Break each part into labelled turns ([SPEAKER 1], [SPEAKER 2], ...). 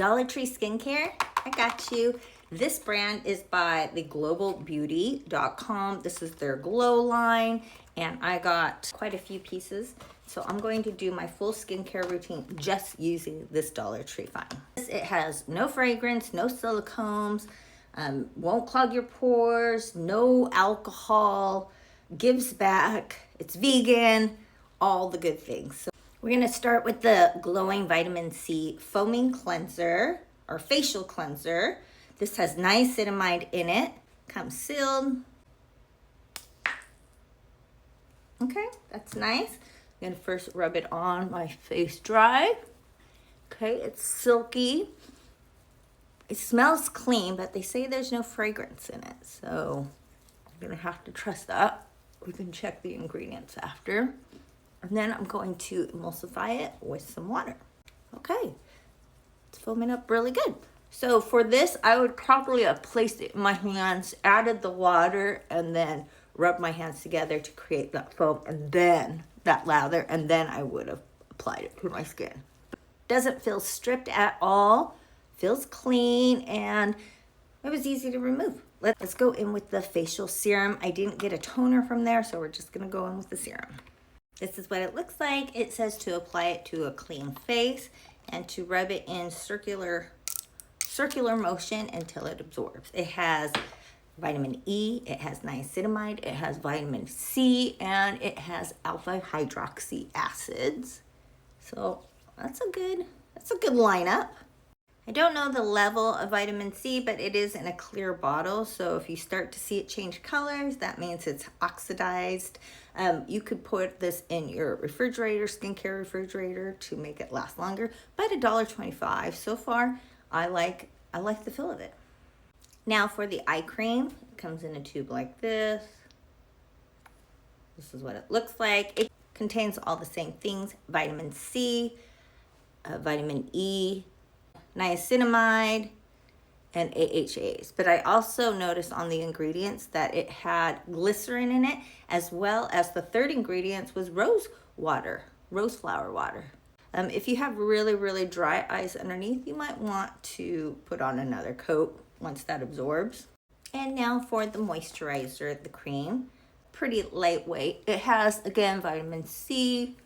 [SPEAKER 1] Dollar Tree Skincare, I got you. This brand is by theglobalbeauty.com. This is their glow line, and I got quite a few pieces. So I'm going to do my full skincare routine just using this Dollar Tree find. It has no fragrance, no silicones, won't clog your pores, no alcohol, gives back, it's vegan, all the good things. So we're gonna start with the Glowing Vitamin C Foaming Cleanser, or Facial Cleanser. This has niacinamide in it, comes sealed. Okay, that's nice. I'm gonna first rub it on my face dry. Okay, it's silky. It smells clean, but they say there's no fragrance in it. So I'm gonna have to trust that. We can check the ingredients after. And then I'm going to emulsify it with some water. Okay, it's foaming up really good. So for this, I would probably have placed it in my hands, added the water, and then rubbed my hands together to create that foam, and then that lather, and then I would have applied it to my skin. Doesn't feel stripped at all, feels clean, and it was easy to remove. Let's go in with the facial serum. I didn't get a toner from there, so we're just gonna go in with the serum. This is what it looks like. It says to apply it to a clean face and to rub it in circular motion until it absorbs. It has vitamin E, it has niacinamide, it has vitamin C, and it has alpha hydroxy acids. So that's a good lineup. I don't know the level of vitamin C, but it is in a clear bottle. So if you start to see it change colors, that means it's oxidized. You could put this in your refrigerator, skincare refrigerator, to make it last longer. But $1.25 so far. I like the feel of it. Now for the eye cream, it comes in a tube like this. This is what it looks like. It contains all the same things: vitamin C, vitamin E, niacinamide, and AHAs. But I also noticed on the ingredients that it had glycerin in it, as well as the third ingredient was rose flower water. If you have really, really dry eyes underneath, you might want to put on another coat once that absorbs. And now for the moisturizer, the cream. Pretty lightweight. It has, again, vitamin C,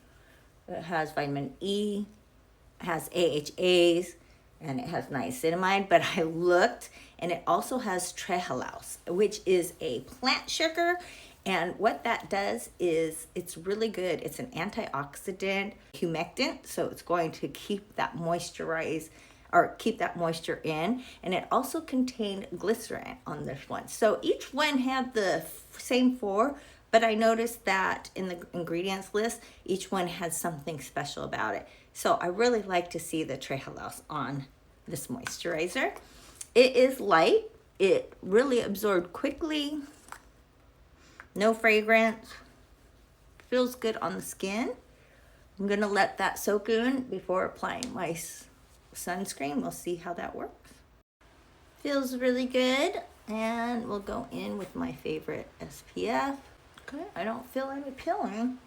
[SPEAKER 1] it has vitamin E, it has AHAs, and it has niacinamide. But I looked, and it also has trehalose, which is a plant sugar. And what that does is it's really good. It's an antioxidant, humectant, so it's going to keep that moisture in. And it also contained glycerin on this one. So each one had the same four, but I noticed that in the ingredients list, each one had something special about it. So I really like to see the trehalose on this moisturizer. It is light. It really absorbed quickly. No fragrance. Feels good on the skin. I'm gonna let that soak in before applying my sunscreen. We'll see how that works. Feels really good. And we'll go in with my favorite SPF. Okay, I don't feel any peeling.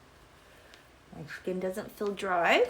[SPEAKER 1] My skin doesn't feel dry.